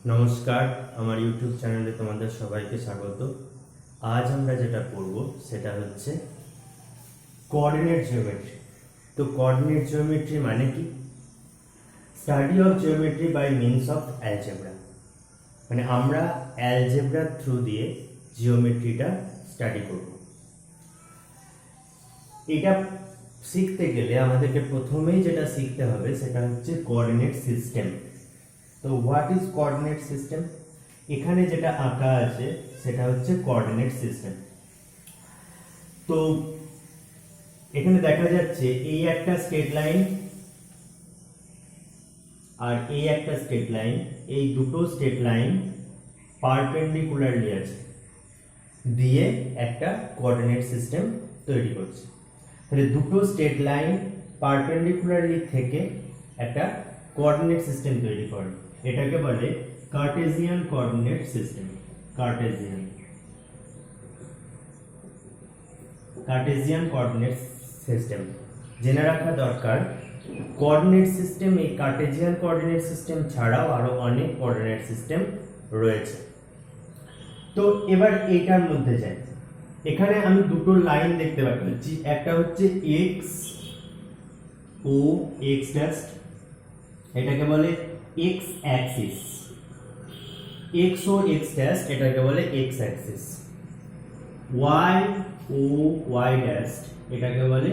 নমস্কার, আমার ইউটিউব চ্যানেলে তোমাদের সবাইকে স্বাগত। আজ আমরা যেটা পড়ব সেটা হচ্ছে কোঅর্ডিনেট জিওমেট্রি। তো কোঅর্ডিনেট জিওমেট্রি মানে কি? Study of geometry by means of algebra. মানে আমরা অ্যালজেব্রার থ্রু দিয়ে জিওমেট্রিটা স্টাডি করব। এটা শিখতে গেলে আমাদেরকে প্রথমেই যেটা শিখতে হবে সেটা হচ্ছে কোঅর্ডিনেট সিস্টেম। তো হোয়াট ইজ কোঅর্ডিনেট সিস্টেম? এখানে যেটা আঁকা আছে সেটা হচ্ছে কোঅর্ডিনেট সিস্টেম। তো এখানে দেখা যাচ্ছে এই একটা স্ট্রেট লাইন আর এই একটা স্ট্রেট লাইন, এই দুটো স্ট্রেট লাইন পারপেন্ডিকুলারলি আছে, দিয়ে একটা কোঅর্ডিনেট সিস্টেম তৈরি করছে। তাহলে দুটো স্ট্রেট লাইন পারপেন্ডিকুলারলি থেকে একটা কোঅর্ডিনেট সিস্টেম তৈরি করে, এটাকে বলে Cartesian coordinate system. Cartesian coordinate system জেনে রাখা দরকার। কোঅর্ডিনেট সিস্টেম, এই কার্টেসিয়ান কোঅর্ডিনেট সিস্টেম ছাড়াও আরো অনেক কোঅর্ডিনেট সিস্টেম রয়েছে। তো এবার এইটার মধ্যে যাই। এখানে আমি দুটো লাইন দেখতে পাচ্ছি, একটা হচ্ছে এক্স ও এক্স ড্যাশ, এটাকে বলে এক্স অ্যাক্সিস। এক্স ও এক্স ড্যাশ এটাকে বলে এক্স অ্যাক্সিস। ওয়াই ও ওয়াই ড্যাশ এটাকে বলে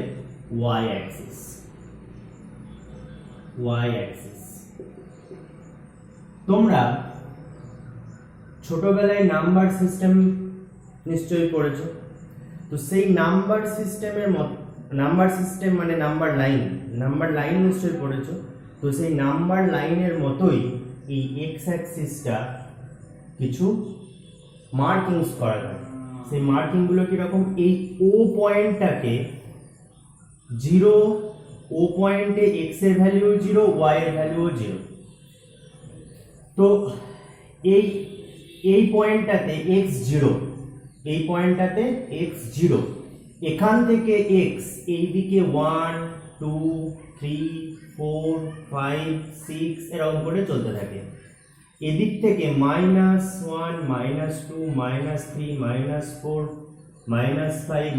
ওয়াই অ্যাক্সিস। তোমরা ছোটবেলায় নাম্বার সিস্টেম নিশ্চয়ই পড়েছো। তো সেই নাম্বার সিস্টেমের নাম্বার সিস্টেম মানে নাম্বার লাইন নিশ্চয়ই পড়েছো। তো সেই নাম্বার লাইনের মতোই এই এক্স অ্যাক্সিসটা কিছু মার্কিংস করা থাকে। সেই মার্কিংগুলো কিরকম? এই ও পয়েন্টটাকে 0, ও পয়েন্টে এক্স এর ভ্যালু 0, ওয়াই এর ভ্যালু 0। তো এই পয়েন্টটাতে x0, এই পয়েন্টটাতে x0, এখান থেকে x এইদিকে 1 2 3 4 5 6 এরকম করে চলতে থাকে। এদিক থেকে -1 -2 -3 -4 -5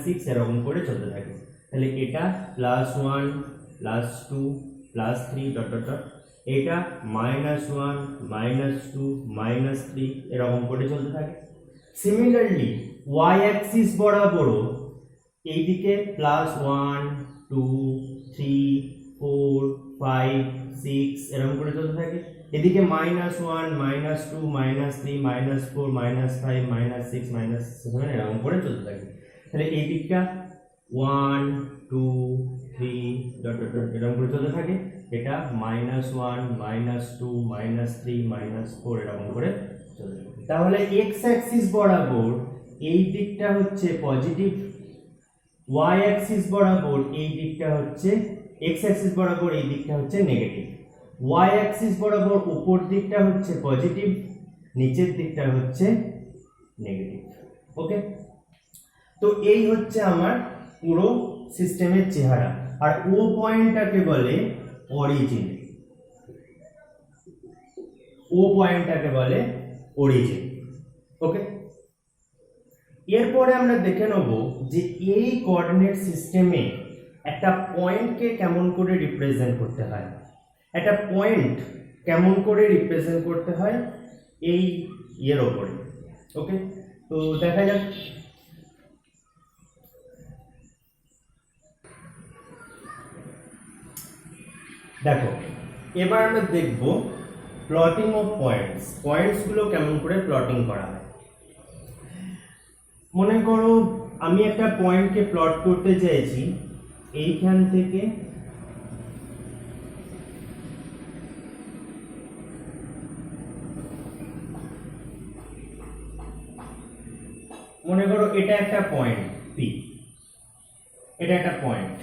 -6 এরকম করে চলতে থাকে। তাহলে এটা +1 +2 +3 ডট ডট ডট, এটা -1 -2 -3 এরকম করে চলতে থাকে। সিমিলারলি ওয়াই অ্যাক্সিস বরাবর এইদিকে +1 2 3 4 5 6 এরকম করে চলতে থাকে। এদিকে -1 -2 -3 -4 -5 -6 -7 এরকম করে চলতে থাকে। তাহলে এই দিকটা 1 2 3 ডট ডট ডট এরকম করে চলতে থাকে। এটা -1 -2 -3 -4 এরকম করে চলতে থাকে। তাহলে এক্স অ্যাক্সিস বরাবর এই দিকটা হচ্ছে পজিটিভ, ওয়াই অ্যাক্সিস বরাবর এই দিকটা হচ্ছে, এক্স অ্যাক্সিস বরাবর এই দিকটা হচ্ছে নেগেটিভ, ওয়াই অ্যাক্সিস বরাবর উপর দিকটা হচ্ছে পজিটিভ, নিচের দিকটা হচ্ছে নেগেটিভ। ওকে, তো এই হচ্ছে আমার পুরো সিস্টেমের চেহারা। আর ও পয়েন্টটাকে বলে অরিজিন, ওকে। এরপরে আমরা দেখে নেব যে এই কোঅর্ডিনেট সিস্টেমে একটা পয়েন্টকে কেমন করে রিপ্রেজেন্ট করতে হয়। এই এর ওপরে। ওকে, তো দেখা যাক। দেখো, এবার আমরা দেখব প্লটিং অফ পয়েন্টসগুলো কেমন করে প্লটিং করা হয়। মনে করো আমি একটা পয়েন্টকে প্লট করতে চাইছি, এইখান থেকে মনে করো এটা একটা পয়েন্ট পি, এটা একটা পয়েন্ট।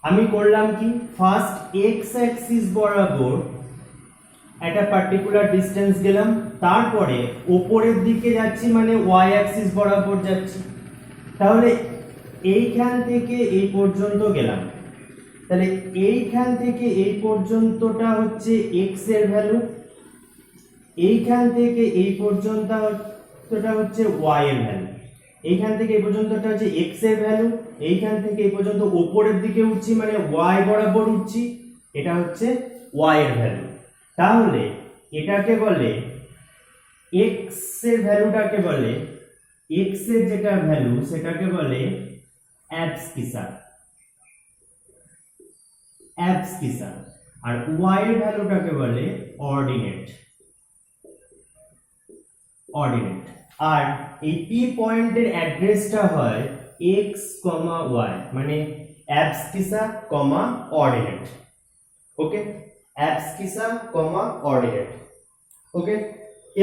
আমি করলাম কি, ফার্স্ট এক্স অ্যাক্সিস বরাবর একটা পার্টিকুলার ডিসটেন্স গেলাম, তারপরে উপরের দিকে যাচ্ছি মানে ওয়াই অ্যাক্সিস বরাবর যাচ্ছি। তাহলে এইখান থেকে এই পর্যন্ত গেলাম, তাহলে এইখান থেকে এই পর্যন্তটা হচ্ছে x এর ভ্যালু, এইখান থেকে এই পর্যন্তটা হচ্ছে y এর ভ্যালু, এইখান থেকে এই পর্যন্তটা হচ্ছে x এর ভ্যালু, এইখান থেকে এই পর্যন্ত উপরের দিকে উঠছি মানে y বরাবর উঠছি, এটা হচ্ছে y এর ভ্যালু। তাহলে এটাকে বলে x এর ভ্যালুটাকে বলে, x এর যেটা ভ্যালু সেটাকে বলে অ্যাবসকিসার, অ্যাবসকিসার, আর y এর ভ্যালুটাকে বলে অর্ডিনেট, অর্ডিনেট। আর এই p পয়েন্টের অ্যাড্রেসটা হয় x, y, মানে অ্যাবসকিসার, অর্ডিনেট। ওকে, অ্যাবসকিসার, অর্ডিনেট। ওকে,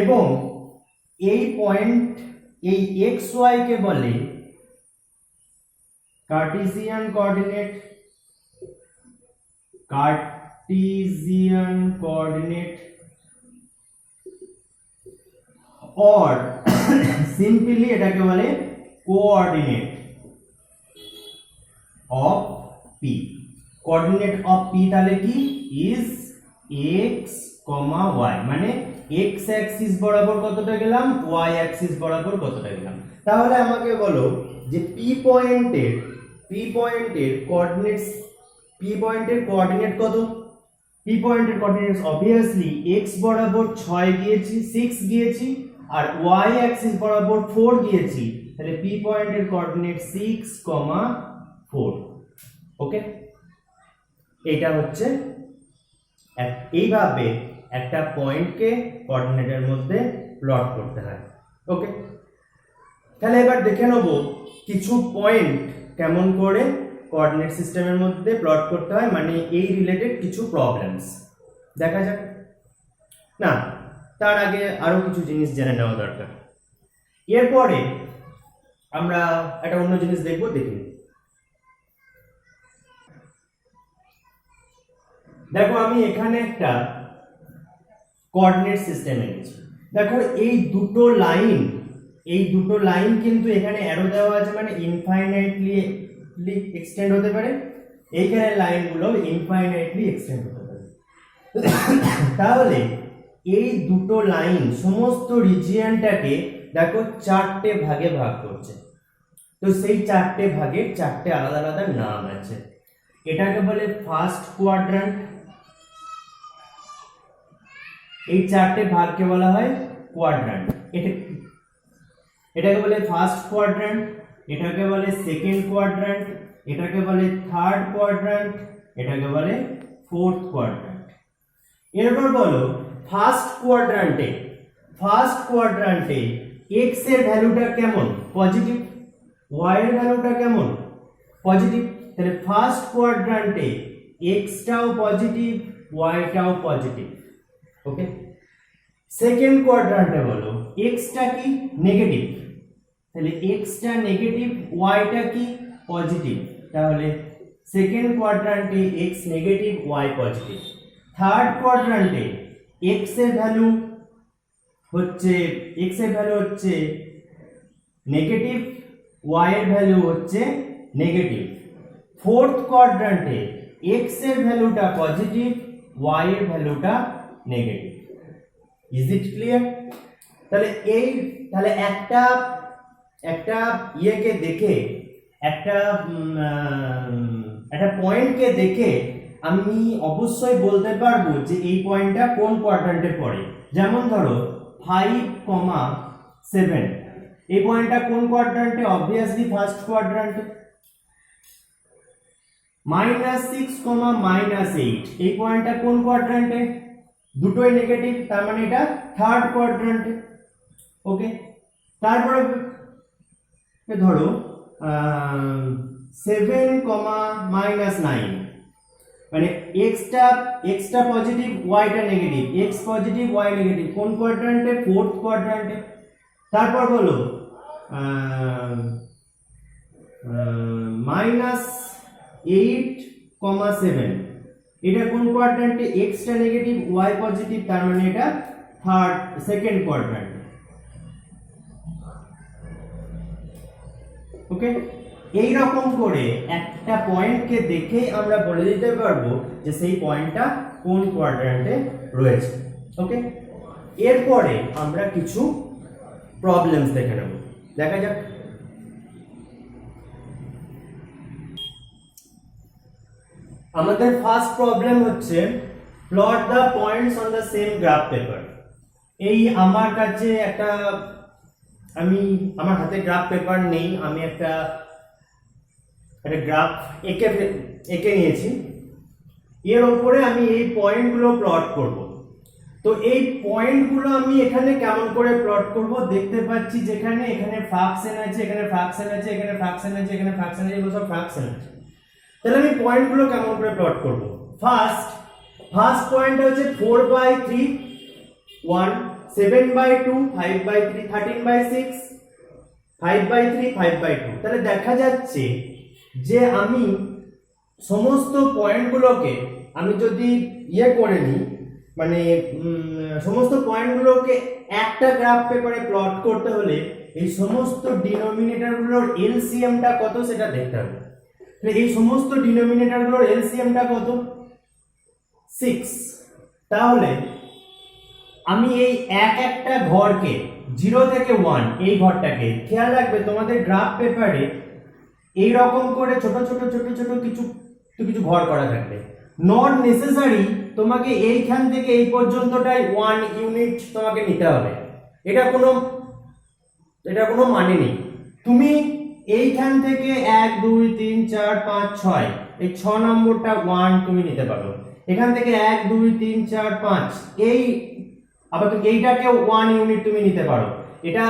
এবং এই পয়েন্ট, এই xy কে বলে Cartesian coordinate, Cartesian coordinate, or simply এটাকে বলে coordinate of p। Coordinate of p তাহলে কি ইজ x, y, মানে x অ্যাক্সিস বরাবর কতটা গেলাম, y অ্যাক্সিস বরাবর কতটা গেলাম। তাহলে আমাকে বলো যে p পয়েন্টের কোঅর্ডিনেটস, p পয়েন্টের কোঅর্ডিনেট কত? p পয়েন্টের কোঅর্ডিনেটস obviously x বরাবর 6 গিয়েছি, 6 গিয়েছি, আর y অ্যাক্সিস বরাবর 4 গিয়েছি, তাহলে p পয়েন্টের কোঅর্ডিনেট 6, 4। ওকে, এটা হচ্ছে এইভাবে একটা পয়েন্টকে কোঅর্ডিনেটের মধ্যে প্লট করতে হয়। ওকে, তাহলে এবার দেখে নেব কিছু পয়েন্ট কেমন করে কোঅর্ডিনেট সিস্টেমের মধ্যে প্লট করতে হয়, মানে এই রিলেটেড কিছু প্রবলেমস দেখা যাক। না, তার আগে আরো কিছু জিনিস জেনে নেওয়া দরকার। এরপরে আমরা একটা অন্য জিনিস দেখব, দেখুন। দেখো আমি এখানে একটা কোঅর্ডিনেট সিস্টেম এনেছি। দেখো এই দুটো লাইন কিন্তু এখানে অ্যারো দেওয়া আছে, মানে ইনফাইনাইটলি এক্সটেন্ড হতে পারে, এইখানে লাইনগুলো ইনফাইনাইটলি এক্সটেন্ড হতে পারে। তাহলে এই দুটো লাইন সমস্ত রিজিয়নটাকে দেখো 4টে ভাগে ভাগ করছে। তো সেই 4টে ভাগের 4টে আলাদা আলাদা নাম আছে। এটাকে বলে ফার্স্ট কোয়াড্রান্ট, এই 4টে ভাগকে বলা হয় কোয়াড্রান্ট। এটাকে বলে ফার্স্ট কোয়াড্রান্ট, এটাকে বলে সেকেন্ড কোয়াড্রান্ট, এটাকে বলে থার্ড কোয়াড্রান্ট, এটাকে বলে ফোর্থ কোয়াড্রান্ট। এরপর বলো ফার্স্ট কোয়াড্রান্টে x এর ভ্যালুটা কেমন, পজিটিভ, y এর ভ্যালুটা কেমন, পজিটিভ। তাহলে ফার্স্ট কোয়াড্রান্টে x টাও পজিটিভ, y টাও পজিটিভ। ওকে, সেকেন্ড কোয়াড্রান্টে বলো x টা কি, নেগেটিভ, তাহলে x টা নেগেটিভ, y টা কি, পজিটিভ, তাহলে সেকেন্ড কোয়াড্রান্টে x negative, y positive. Third কোয়াড্রান্টে x এর ভ্যালু হচ্ছে নেগেটিভ, y এর ভ্যালু হচ্ছে নেগেটিভ। ফোর্থ কোয়াড্রান্টে x এর ভ্যালুটা পজিটিভ, y এর ভ্যালুটা নেগেটিভ। Is it clear? তাহলে একটা ইয়েকে দেখে, একটা পয়েন্টকে দেখে আমি অবশ্যই বলতে পারবো যে এই পয়েন্টটা কোন কোয়াড্রান্টে পড়ে। যেমন ধরো 5,7, এই পয়েন্টটা কোন কোয়াড্রান্টে? Obviously first কোয়াড্রান্টে। -6, -8, এই পয়েন্টটা কোন কোয়াড্রান্টে? দুটোই নেগেটিভ, তার মানে এটা থার্ড কোয়াড্রান্টে। ওকে, তারপরে ধরো 7, -9, মানে x টা পজিটিভ, y টা negative, x positive, y negative, কোন কোয়াড্রান্টে? ফোর্থ কোয়াড্রান্টে। তারপর বলো -8,7, এটা কোন কোয়াড্রান্টে? x টা নেগেটিভ, y পজিটিভ, তার মানে এটা সেকেন্ড কোয়াড্রান্টে। ওকে, এই রকম করে একটা পয়েন্টকে দেখেই আমরা বলে দিতে পারবো যে সেই পয়েন্টটা কোন কোয়াড্র্যান্টে রয়েছে। ওকে, এরপরে আমরা কিছু প্রবলেমস দেখে নেব, দেখা যাক। আমাদের ফার্স্ট প্রবলেম হচ্ছে plot the points on the same graph paper. এই আমার কাছে একটা আমার হাতে গ্রাফ পেপার নেই, আমি একটা গ্রাফ এঁকে নিয়েছি। এর উপরে আমি এই পয়েন্টগুলো প্লট করব। তো এই পয়েন্টগুলো আমি এখানে কেমন করে প্লট করব, দেখতে পাচ্ছি যেখানে এখানে ফ্রাকশন আছে, এখানে ফ্রাকশন আছে, এখানে ফ্রাকশন আছে, এখানে ফ্রাকশন আছে, এগুলো সব ফ্রাকশন আছে। তাহলে আমি পয়েন্টগুলো কেমন করে প্লট করব? ফার্স্ট পয়েন্ট হচ্ছে 4/3 1, 7/2 5/3, 13/6 5/3 5/2। তাহলে দেখা যাচ্ছে যে আমি সমস্ত পয়েন্টগুলোকে আমি যদি করে নিই, মানে সমস্ত পয়েন্টগুলোকে একটা গ্রাফ পেপারে প্লট করতে হলে এই সমস্ত ডিনোমিনেটরগুলোর এলসিএমটা কত সেটা দেখতে হবে। এই সমস্ত ডিনোমিনেটরগুলোর এলসিএমটা কত? 6। তাহলে আমি এই একটা ঘরকে 0 থেকে 1 এই ঘরটাকে, খেয়াল রাখবে তোমাদের গ্রাফ পেপারে এই রকম করে ছোট ছোট ছোট ছোট কিছু ঘর করা থাকবে। নট নেসেসারি তোমাকে এইখান থেকে এই পর্যন্তটাই 1 ইউনিট তোমাকে নিতে হবে, এটা কোনো মানে নেই। তুমি এইখান থেকে 1 2 3 4 5 6 এই 6 নম্বরটা 1 তুমি নিতে পারো। এখান থেকে 1 2 3 4 5 এই আবার তুমি এইটাকে 1 ইউনিট তুমি নিতে পারো। এটা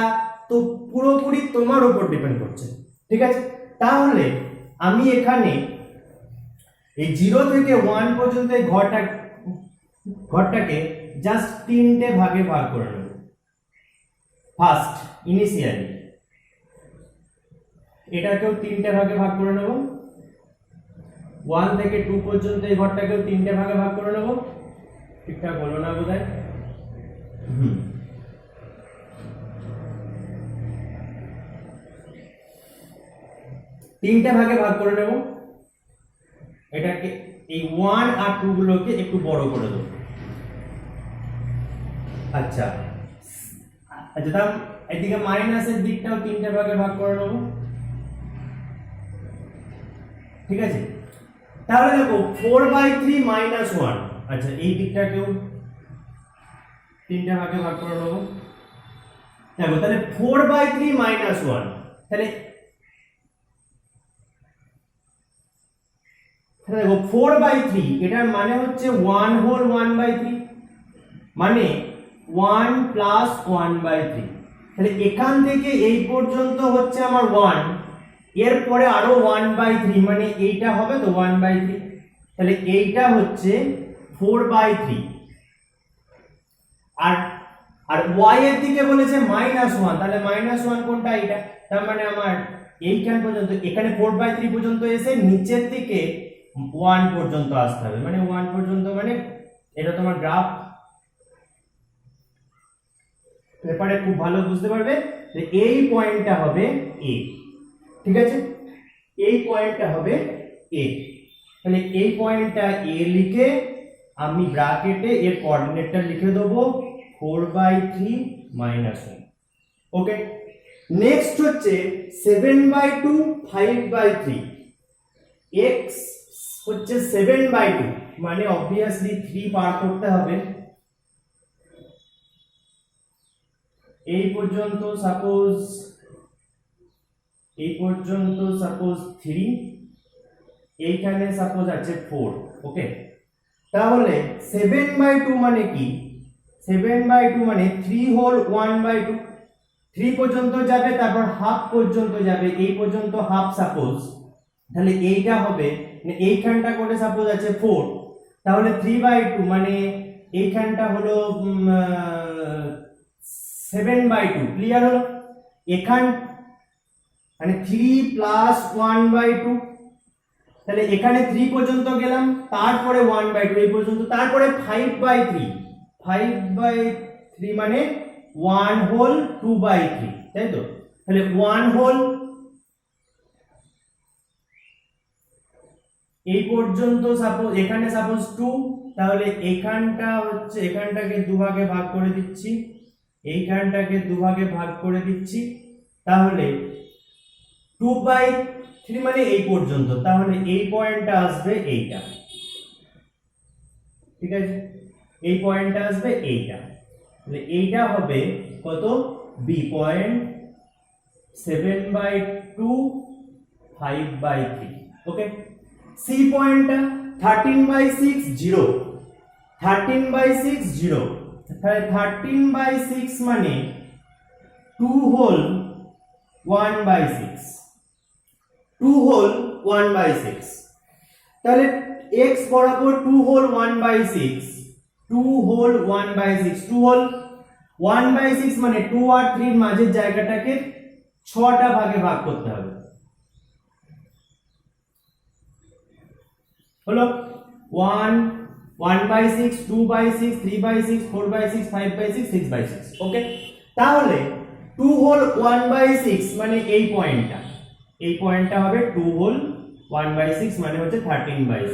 তো পুরোপুরি তোমার উপর ডিপেন্ড করছে, ঠিক আছে? তাহলে আমি এখানে এই 0 থেকে 1 পর্যন্ত এই ঘরটাকে জাস্ট 3টে ভাগে ভাগ করে নেব। ফার্স্ট ইনিশিয়ালি এটাকেও 3টে ভাগে ভাগ করে নেব। 1 থেকে 2 পর্যন্ত এই ঘরটাকেও 3টে ভাগে ভাগ করে নেব। ঠিকঠাক হলো না বোধহয়? তিনটে ভাগে ভাগ করে নেব। এটাকে এই 1 আর 2 গুলোকে একটু বড় করে দেব। আচ্ছা তাহলে এদিকে মাইনাসের দিকটাও 3টে ভাগে ভাগ করে নেব, ঠিক আছে? তাহলে দেখো 4/3 - 1। আচ্ছা এই দিকটাকেও 3টে ভাগে ভাগ করে নেব। দেখো তাহলে 4/3 - 1, তাহলে দেখো 4/3 এটার মানে হচ্ছে 1 হোল 1/3, মানে 1 প্লাস 1/3। তাহলে এখান থেকে এই পর্যন্ত হচ্ছে আমার 1, এরপরে আরো 1/3, মানে এইটা হবে তো 1/3। তাহলে এইটা হচ্ছে 4/3। আর y এর দিকে বলেছে -1, তাহলে -1 কোনটা? এটা। তার মানে আমার এইখান পর্যন্ত, এখানে 4/3 পর্যন্ত এসে নিচের দিকে 1 পর্যন্ত আসতে হবে, মানে 1 পর্যন্ত, মানে এটা তোমার গ্রাফ পেপারে খুব ভালো বুঝতে পারবে যে এই পয়েন্টটা হবে a, ঠিক আছে? এই পয়েন্টটা হবে a। তাহলে এই পয়েন্টটা a লিখে আমি ব্র্যাকেটে এর কোঅর্ডিনেটটা লিখে দেবো 4/3 - 1। ওকে, নেক্সট হচ্ছে 7/2 5/3। x হচ্ছে 7/2, মানে অবভিয়াসলি 3 পার করতে হবে। এই পর্যন্ত সাপোজ 3, এইখানে সাপোজ আছে 4। ওকে, তাহলে 7/2 মানে কি? 7/2 মানে 3 হোল 1/2। 3 পর্যন্ত যাবে, তারপর হাফ পর্যন্ত যাবে, এই পর্যন্ত হাফ সাপোজ। তাহলে এইটা হবে, এইখানটা করে সাপোজ আছে 4, তাহলে 3/2 মানে এইখানটা হলো 7/2। ক্লিয়ার হলো? এখান মানে 3 প্লাস 1/2, তাহলে এখানে 3 পর্যন্ত গেলাম, তারপরে 1/2 এই পর্যন্ত, তারপরে 5/3 মানে 1 হোল 2/3, তাই তো? তাহলে 1 হোল এই পর্যন্ত সাপোজ এখানে সাপোজ 2, তাহলে এখানটা হচ্ছে এখানটাকে দুভাগে ভাগ করে দিচ্ছি, এইখানটাকে দুভাগে ভাগ করে দিচ্ছি, তাহলে 2/3 মানে এই পর্যন্ত, তাহলে এই পয়েন্টটা আসবে এইটা, ঠিক আছে, এই পয়েন্টটা আসবে এইটা, তাহলে এইটা হবে কত, b পয়েন্ট 7/2 5/3, ওকে। c পয়েন্টটা 13/6 0, 13/6 0, তাহলে 13/6 মানে 2 হোল 1/6, 2 হোল 1/6, তাহলে x বরাবর 2 হোল 1/6, 2 হোল 1/6, 2 হোল 1/6 মানে 2 আর 3 এর মাঝের জায়গাটাকে 6টা ভাগে ভাগ করতে হবে, হলো 1 1/6 2/6 3/6 4/6 5/6 6/6, ওকে। তাহলে 2 হোল 1/6 মানে এই পয়েন্টটা হবে 2 হোল 1/6 মানে হচ্ছে 13/6,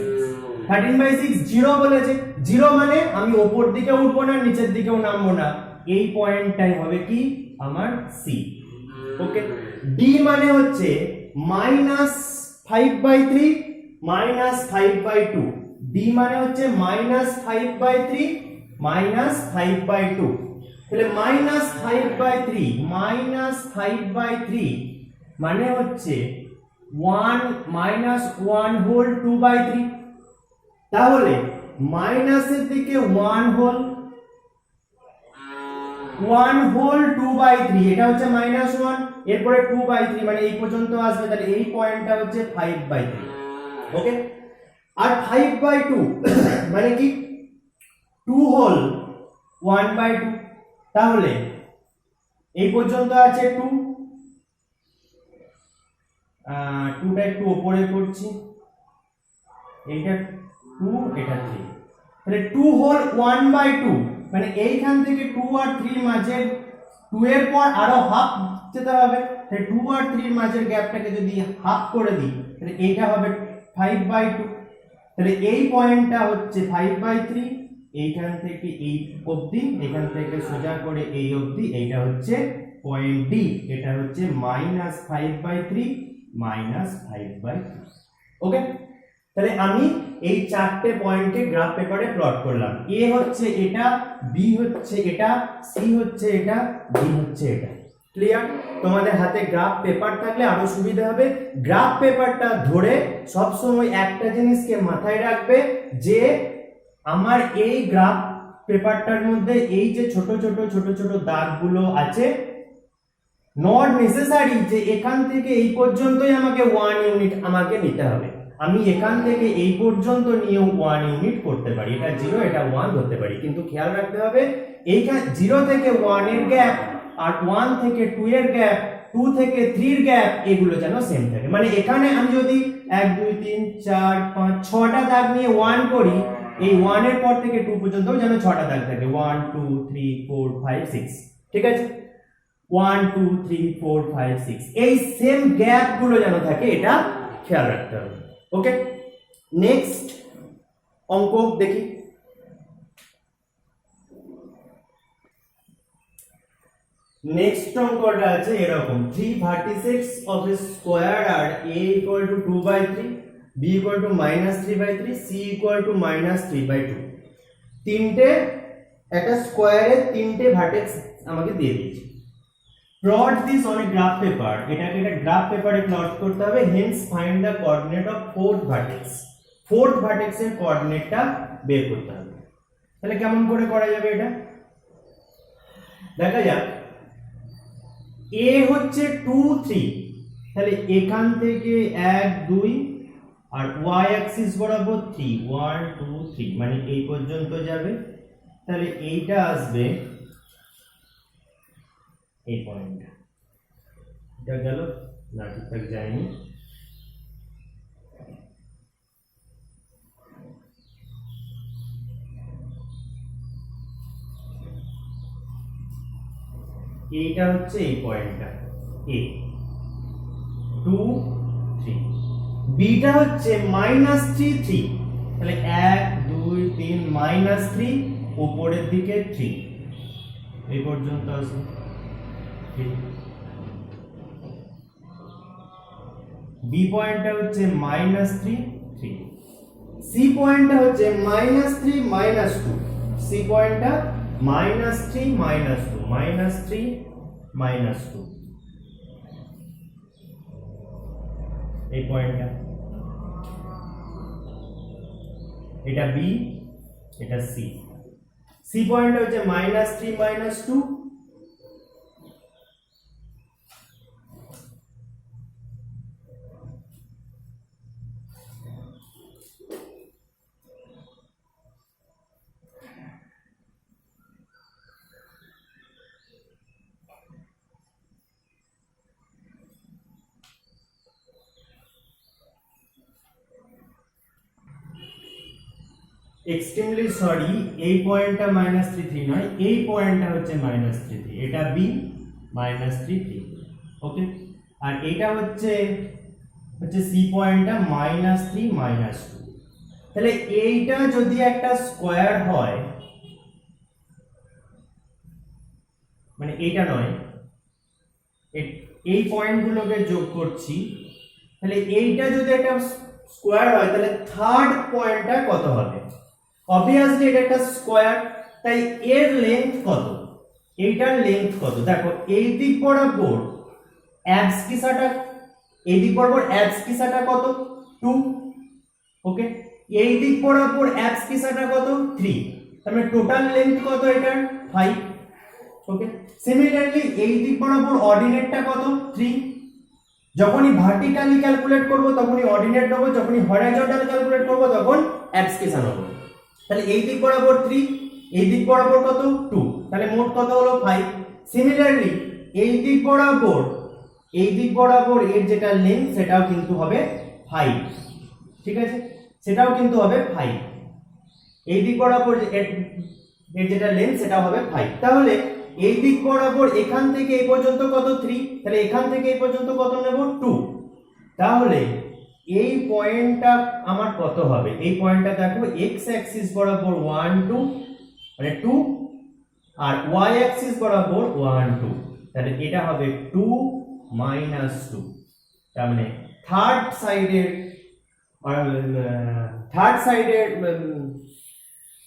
13/6 0 বলেছে, 0 মানে আমি উপর দিকে উঠবো না নিচের দিকেও নামবো না, এই পয়েন্টটাই হবে কি আমার c, ওকে। d মানে হচ্ছে -5/3 -5/2, d মানে হচ্ছে -5/3 -5/2, তাহলে -5/3 মানে হচ্ছে 1 -1 হোল 2/3, তাহলে মাইনাসের দিকে 1 হোল 2/3, এটা হচ্ছে -1, এরপরে 2/3 মানে এই পর্যন্ত আসবে, তাহলে এই পয়েন্টটা হচ্ছে 5/3, ওকে। আর 5/2 মানে কি 2 হোল 1/2, তাহলে এই পর্যন্ত আছে 2, 2টা একটু উপরে করছি, এইটা 2 এটা 3, তাহলে 2 হোল 1/2 মানে এইখান থেকে 2 আর 3 মাঝে 2 এর পর আরো হাফ যেতে হবে, তাহলে 2 আর 3 মাঝের গ্যাপটাকে যদি হাফ করে দিই তাহলে এইটা হবে 5/2, তাহলে এই পয়েন্টটা হচ্ছে 5/3, এইখান থেকে এই অবধি, এখান থেকে সোজা করে এই অবধি, এইটা হচ্ছে পয়েন্ট ডি, এটা হচ্ছে -5/3 -5/3, ওকে। তাহলে আমি এই চারটে পয়েন্টকে গ্রাফ পেপারে প্লট করলাম, এ হচ্ছে এটা, বি হচ্ছে এটা, সি হচ্ছে এটা, ডি হচ্ছে এটা, ক্লিয়ার। তোমাদের হাতে গ্রাফ পেপার থাকলে আরো সুবিধা হবে, গ্রাফ পেপারটা ধরে সব সময় একটা জিনিসকে মাথায় রাখবে যে আমার এই গ্রাফ পেপারটার মধ্যে এই যে ছোট ছোট দাগগুলো আছে, নট নেসেসারি যে এখান থেকে এই পর্যন্তই আমাকে 1 ইউনিট আমাকে নিতে হবে, আমি এখান থেকে এই পর্যন্ত নিয়েও 1 ইউনিট করতে পারি, এটা 0 এটা 1 ধরতে পারি, কিন্তু খেয়াল রাখতে হবে এইখানে 0 থেকে 1 এর গ্যাপ আর 1 থেকে 2 এর গ্যাপ, 2 থেকে 3 এর গ্যাপ এগুলো যেন সেম থাকে, মানে এখানে আমি যদি 1 2 3 4 5 6টা দাগ নিয়ে 1 করি, এই 1 এর পর থেকে 2 পর্যন্ত যেন 6টা দাগ থাকে, 1 2 3 4 5 6, ঠিক আছে, 1 2 3 4 5 6, এই সেম গ্যাপ গুলো যেন থাকে, এটা খেয়াল রাখতে হবে, ওকে। নেক্সট অঙ্ক দেখি, নেক্সট অঙ্কটা আছে এরকম, 3 vertices of a square are a equal to 2/3, b equal to -3/3, c equal to -3/2, তিনটে একটা স্কোয়ারের তিনটে ভার্টেক্স আমাকে দিয়ে দিয়েছে, plot this on a graph paper, এটাকে একটা গ্রাফ পেপারে প্লট করতে হবে, hence find the coordinate of fourth vertex, fourth vertex এর কোঅর্ডিনেটটা বের করতে হবে, তাহলে কেমন করে করা যাবে এটা দেখা যাক। a হচ্ছে 2 3, তাহলে এখান থেকে 1 2 আর y অ্যাক্সিস বরাবর 3 1 2 3 মানে এই পর্যন্ত যাবে, তাহলে এইটা আসবে এই পয়েন্টটা, এটা গেল না, ঠিকঠাক যায়নি, এইটা হচ্ছে এই পয়েন্টটা a 2 3, বিটা হচ্ছে -3 3, তাহলে 1 2 3 -3, উপরের দিকে 3, এই পর্যন্ত আছে। বি পয়েন্টটা হচ্ছে -3 3, সি পয়েন্টটা হচ্ছে -3 -2, সি পয়েন্টটা -3 -2 -3 -2, এই পয়েন্টটা, এটা বি, এটা সি। সি পয়েন্টটা হচ্ছে -3 -2, এক্সট্রিমলি সরি, এই পয়েন্টটা -3 3 নয়, এই পয়েন্টটা হচ্ছে -3 3, এটা বি -3 3, ওকে। আর এটা হচ্ছে সি পয়েন্টটা -3 -2, তাহলে এইটা যদি একটা স্কয়ার হয়, মানে এইটা নয়, এই পয়েন্টগুলোকে যোগ করছি, তাহলে এইটা যদি একটা স্কয়ার হয় তাহলে থার্ড পয়েন্টটা কত হবে? অবভিয়াসলি এটা একটা স্কয়ার, তাই এর লেন্থ কত, এইটার লেন্থ কত? দেখো এই দিক বরাবর অ্যাবসকিসাটা, এই দিক বরাবর অ্যাবসকিসাটা কত? 2, ওকে। এই দিক বরাবর অ্যাবসকিসাটা কত? 3, তাহলে টোটাল লেন্থ কত এটার? 5, ওকে। সিমিলারলি এই দিক বরাবর অর্ডিনেটটা কত? 3, যখনই ভার্টিক্যালি ক্যালকুলেট করব তখনই অর্ডিনেট নেব, যখনই হরাইজন্টাল ক্যালকুলেট করব তখন অ্যাবসকিসা নেব। তাহলে এই দিক বরাবর 3, এই দিক বরাবর কত? 2, তাহলে মোট কত হলো? 5। সিমিলারলি এই দিক বরাবর এর যেটা লেন্থ সেটাও কিন্তু হবে 5, ঠিক আছে, সেটাও কিন্তু হবে 5। এই দিক বরাবর এর যেটা লেন্থ সেটা হবে 5। তাহলে এই দিক বরাবর এখান থেকে এই পর্যন্ত কত? 3, তাহলে এখান থেকে এই পর্যন্ত কত নেব? 2। তাহলে এই পয়েন্টটা আমার কত হবে? এই পয়েন্টটা দেখো x অ্যাক্সিস বরাবর 1 2, মানে 2, আর y অ্যাক্সিস বরাবর 1 2, তাহলে এটা হবে 2 -2, তার মানে থার্ড সাইডের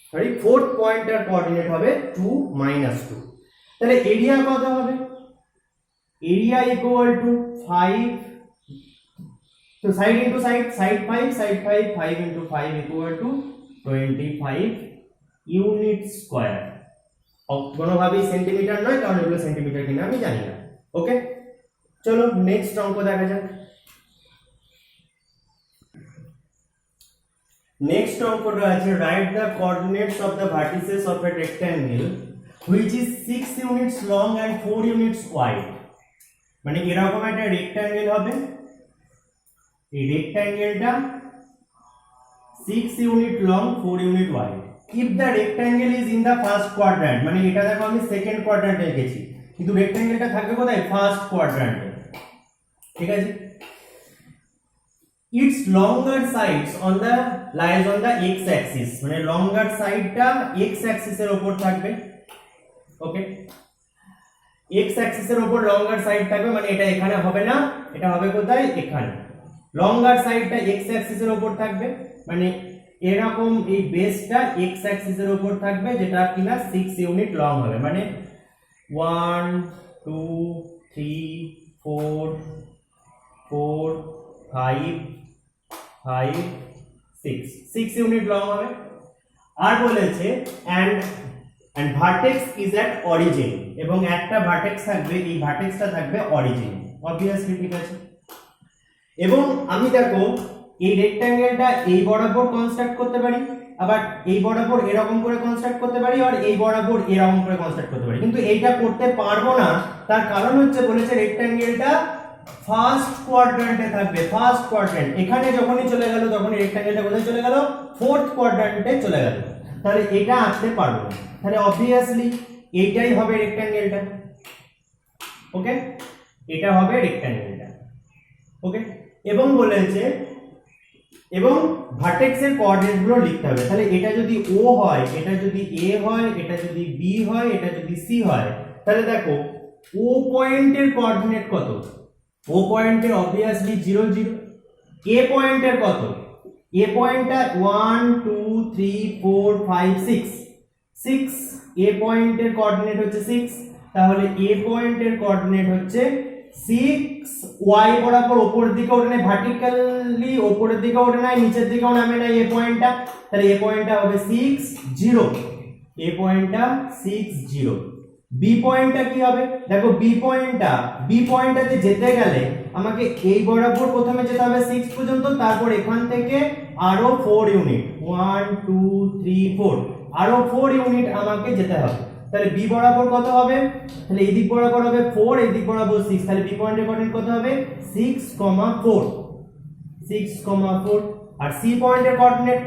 সরি ফোর্থ পয়েন্টের কোঅর্ডিনেট হবে 2 -2। তাহলে এরিয়া কত হবে? এরিয়া ইকুয়াল টু 5, তো side into side, side 5 5 into 5 equal to 25 unit square. কোনোভাবেই সেন্টিমিটার নয়, কারণ এগুলো সেন্টিমিটার কিনা আমি জানি না, ওকে। চলো নেক্সট অঙ্ক দেখা যাক। নেক্সট অঙ্কটা আছে, write the coordinates of the vertices of a rectangle which is 6 units long and 4 units wide. মানে এরকম একটা রেক্ট্যাঙ্গেল হবে, এই রেক্ট্যাঙ্গেলটা 6 unit long 4 unit wide. If the rectangle is in the first quadrant, মানে এটা দেখো আমি সেকেন্ড কোয়াড্র্যান্টে রেখেছি, কিন্তু রেক্ট্যাঙ্গেলটা থাকবে কোথায়? ফার্স্ট কোয়াড্র্যান্টে, ঠিক আছে। It's longer sides on the lies on the x Axis, মানে লঙ্গার সাইডটা এক্স অ্যাক্সিসের উপর থাকবে, ওকে। এক্স অ্যাক্সিসের উপর লঙ্গার সাইড থাকবে, মানে এটা এখানে হবে না, এটা হবে কোথায়? এখানে। লঙ্গার সাইডটা এক্স অ্যাক্সিসের উপর থাকবে, মানে এরকম এই বেসটা এক্স অ্যাক্সিসের উপর থাকবে, যেটা কিনা 6 ইউনিট লং হবে, মানে 1 2 3 4 4 5 5 6 ইউনিট লং হবে। আর বলেছে and vertex is at origin, এবং একটা ভার্টেক্স থাকবে, এই ভার্টেক্সটা থাকবে অরিজিন, অবভিয়াসলি, ঠিক আছে। এবং আমি দেখো এই রেক্ট্যাঙ্গেলটা এই বরাবর কনস্ট্রাক্ট করতে পারি, আবার এই বরাবর এরকম করে কনস্ট্রাক্ট করতে পারি, আর এই বরাবর এরকম করে কনস্ট্রাক্ট করতে পারি, কিন্তু এইটা করতে পারবো না। তার কারণ হচ্ছে বলেছে রেক্ট্যাঙ্গেলটা ফার্স্ট কোয়াড্র্যান্টে থাকবে, ফার্স্ট কোয়াড্র্যান্ট। এখানে যখনই চলে গেল তখন রেক্ট্যাঙ্গেলটা কোথায় চলে গেল? ফোর্থ কোয়াড্র্যান্টে চলে গেল, তাহলে এটা আসতে পারবো না। তাহলে অবভিয়াসলি এইটাই হবে রেক্ট্যাঙ্গেলটা, ওকে, এটা হবে রেক্ট্যাঙ্গেলটা, ওকে। এবং বলেছে এবং ভার্টেক্সের কোঅর্ডিনেট গুলো লিখতে হবে। তাহলে এটা যদি ও হয়, এটা যদি এ হয়, এটা যদি বি হয়, এটা যদি সি হয়, তাহলে দেখো ও পয়েন্টের কোঅর্ডিনেট কত? ও পয়েন্টের অবভিয়াসলি 0 0। এ পয়েন্টের কত? এ পয়েন্টটা 1 2 3 4 5 6 6। এ পয়েন্টের কোঅর্ডিনেট হচ্ছে 6, তাহলে এ পয়েন্টের কোঅর্ডিনেট হচ্ছে 6। ওয়াই বরাবর উপরের দিকে ওঠে না, ভার্টিক্যালি উপরের দিকে ওঠে না, নিচের দিকেও নামে না এ পয়েন্টটা, তাহলে এ পয়েন্টটা হবে 6 0। এ পয়েন্টটা 6 0। বি পয়েন্টটা কি হবে? দেখো বি পয়েন্টটাতে যেতে গেলে আমাকে এই বরাবর প্রথমে যেতে হবে 6 পর্যন্ত, তারপর এখান থেকে আরো 4 ইউনিট 1 2 3 4 আরো 4 ইউনিট আমাকে যেতে হবে। তাহলে বি বরাবর কত হবে? তাহলে এই দিক বরাবর হবে 4, এই দিক বরাবর 6, তাহলে বি পয়েন্টের কোঅর্ডিনেট কত হবে? 6, 4 6, 4। আর সি পয়েন্টের কোঅর্ডিনেট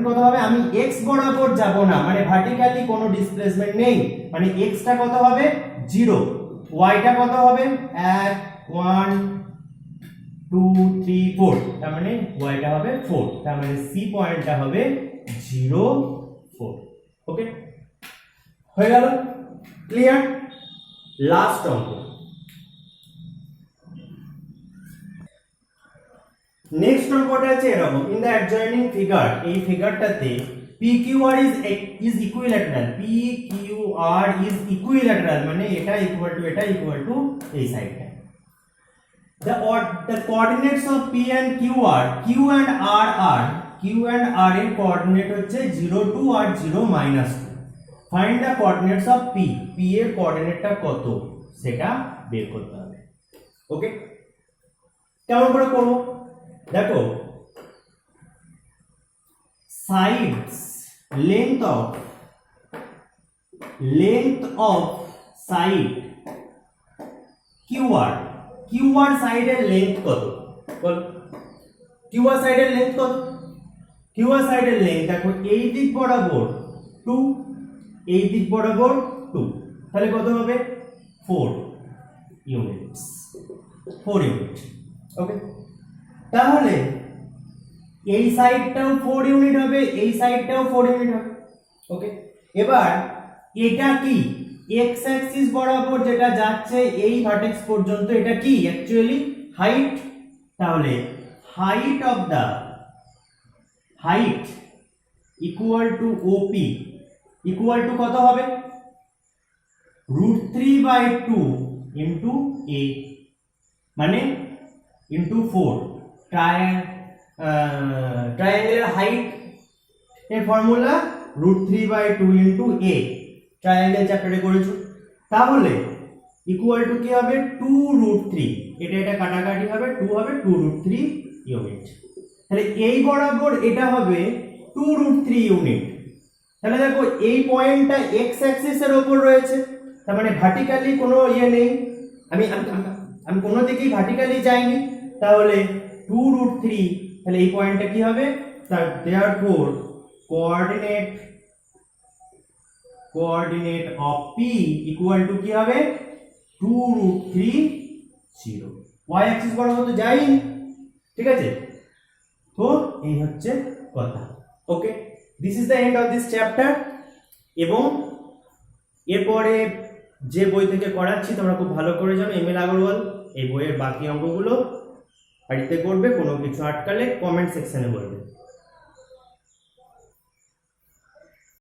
কত হবে? আমি x বরাবর যাব না, মানে ভার্টিক্যালি কোনো ডিসপ্লেসমেন্ট নেই, মানে x টা কত হবে? 0। y টা কত হবে? 1 1 2 3 4, তার মানে y টা হবে 4, তার মানে c পয়েন্টটা হবে 0 4। ওকে, হয়ে গেল? ক্লিয়ার? লাস্ট অঙ্ক। নেক্সট অঙ্কটা আছে এরকম, ইন দ্য অ্যাডজয়েনিং ফিগার, এই ফিগারটাতে PQR is equilateral, PQR is equilateral মানে এটা ইকুয়াল টু এই সাইডটা। The coordinates of P and QR, Q and R are, Q and R এর কোঅর্ডিনেট হচ্ছে 0 2 আর 0 -2। Find the coordinates of P, P এর কোঅর্ডিনেটটা কত সেটা বের করতে হবে। ওকে, কেমন করে করব? দেখো sides length of side QR সাইডের লেংথ কত? বল, QR সাইডের লেংথ কত? QR সাইডের লেংথ দেখো এই দিক বরাবর 2, এই দিক বরাবর 2, তাহলে কত হবে? 4 ইউনিটস, 4 ইউনিট। ওকে, তাহলে এই সাইডটাও 4 ইউনিট হবে, এই সাইডটাও 4 ইউনিট হবে। ওকে, এবার এটা কি x অ্যাক্সিস বরাবর যেটা যাচ্ছে এই ভার্টেক্স পর্যন্ত, এটা কি অ্যাকচুয়ালি হাইট। তাহলে height of the height equal to OP equal to কত হবে? √3/2 ইনটু a, মানে ইনটু 4। ট্রায়াঙ্গেলের হাইট এর ফর্মুলা √3/2 ইনটু a, ট্রায়াঙ্গেল চ্যাপ্টারে করেছো। তাহলে ইকুয়াল টু কি হবে? 2√3, এটা কাটাকাটি হবে, 2 হবে 2√3 ইউনিট। তাহলে এই বরাবর এটা হবে 2√3 ইউনিট। তাহলে দেখো এই পয়েন্টটা x অ্যাক্সিস এর উপর রয়েছে, তার মানে ভার্টিক্যালি কোনো ইয়ে নেই, আমি কোনো দিকেই ভার্টিক্যালি যাইনি, তাহলে 2√3। তাহলে এই পয়েন্টটা কি হবে? therefore coordinate of P equal to কি হবে? 2√3 0। y অ্যাক্সিস বরাবর তো যাইনি, ঠিক আছে? তো এই হচ্ছে কথা। Okay, this is the end of this chapter. এবং এরপরে যে বই থেকে করাচ্ছি তোমরা খুব ভালো করে জানো, এমএল আগরওয়াল, এই বইয়ের বাকি অঙ্কগুলো বাড়িতে করবে, কোনো কিছু আটকালে কমেন্ট সেকশনে বলবে।